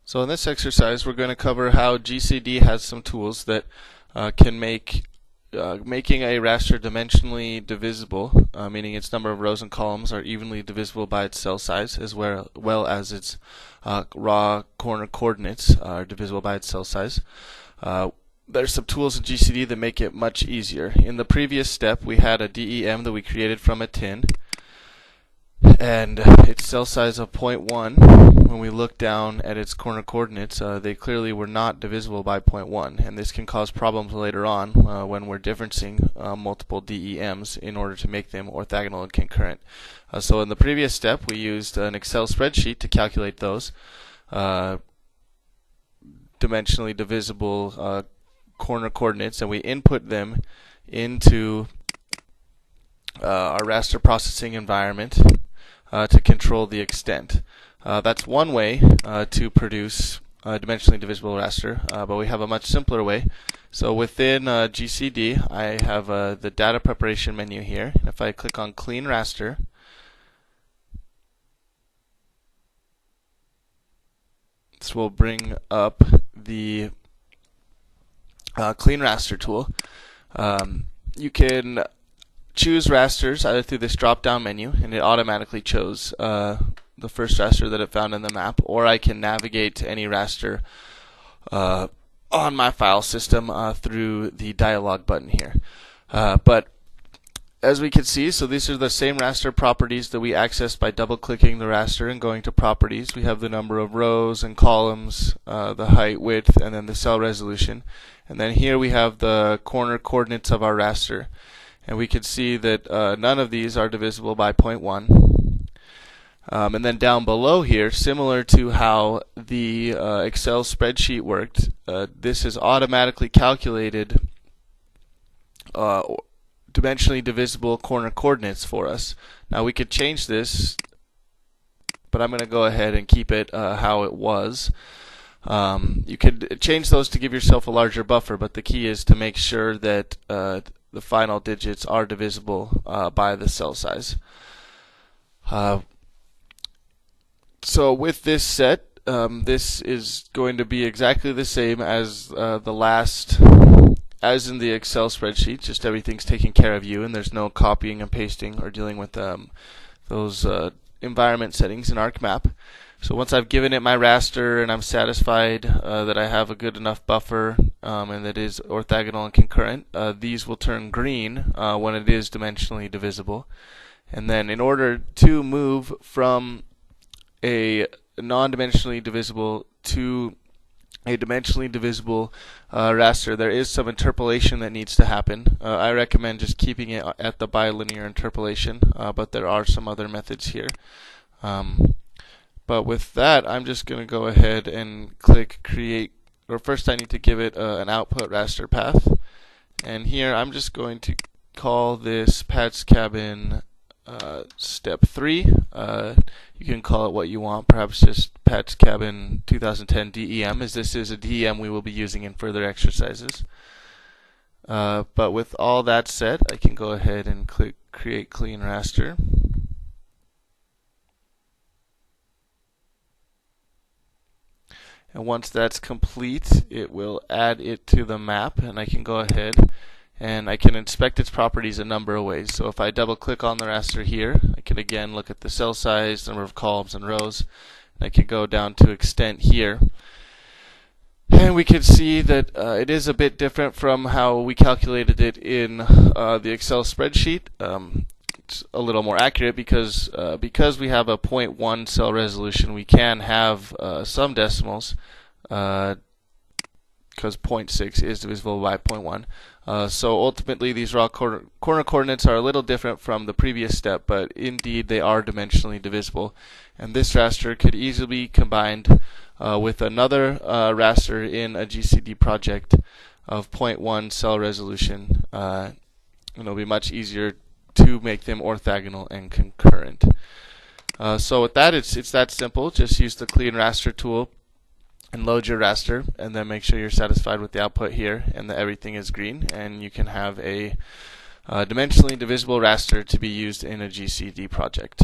So in this exercise, we're going to cover how GCD has some tools that can make making a raster dimensionally divisible, meaning its number of rows and columns are evenly divisible by its cell size, as well as its raw corner coordinates are divisible by its cell size. There's some tools in GCD that make it much easier. In the previous step, we had a DEM that we created from a tin, and its cell size of 0.1. When we look down at its corner coordinates, they clearly were not divisible by 0.1, and this can cause problems later on when we're differencing multiple DEMs in order to make them orthogonal and concurrent. So in the previous step, we used an Excel spreadsheet to calculate those dimensionally divisible corner coordinates, and we input them into our raster processing environment to control the extent. That's one way to produce a dimensionally divisible raster, but we have a much simpler way. So within GCD, I have the data preparation menu here, and if I click on Clean Raster, this will bring up the Clean Raster tool. You can choose rasters either through this drop-down menu, and it automatically chose the first raster that it found in the map, or I can navigate to any raster on my file system through the dialog button here. But as we can see, so these are the same raster properties that we accessed by double-clicking the raster and going to properties. We have the number of rows and columns, the height, width, and then the cell resolution. And then here we have the corner coordinates of our raster. And we can see that none of these are divisible by 0.1. And then down below here, similar to how the Excel spreadsheet worked, this is automatically calculated dimensionally divisible corner coordinates for us. Now we could change this, but I'm going to go ahead and keep it how it was. You could change those to give yourself a larger buffer, but the key is to make sure that the final digits are divisible by the cell size. So with this set, this is going to be exactly the same as as in the Excel spreadsheet, just everything's taken care of you, and there's no copying and pasting or dealing with those environment settings in ArcMap. So once I've given it my raster and I'm satisfied that I have a good enough buffer and that it is orthogonal and concurrent, these will turn green when it is dimensionally divisible. And then in order to move from a non-dimensionally divisible to a dimensionally divisible raster, there is some interpolation that needs to happen. I recommend just keeping it at the bilinear interpolation, but there are some other methods here. But with that, I'm just going to go ahead and click Create, or first I need to give it an output raster path. And here I'm just going to call this Pat's Cabin Step 3. You can call it what you want, perhaps just Pat's Cabin 2010 DEM, as this is a DEM we will be using in further exercises. But with all that said, I can go ahead and click Create Clean Raster. And once that's complete, it will add it to the map, and I can go ahead and I can inspect its properties a number of ways. So if I double click on the raster here, I can again look at the cell size, number of columns and rows, and I can go down to extent here. And we can see that it is a bit different from how we calculated it in the Excel spreadsheet. It's a little more accurate because we have a 0.1 cell resolution, we can have some decimals because 0.6 is divisible by 0.1. So ultimately these raw corner coordinates are a little different from the previous step, but indeed they are dimensionally divisible. And this raster could easily be combined with another raster in a GCD project of 0.1 cell resolution. And it'll be much easier to make them orthogonal and concurrent. So with that, it's that simple. Just use the Clean Raster tool and load your raster, and then make sure you're satisfied with the output here and that everything is green, and you can have a dimensionally divisible raster to be used in a GCD project.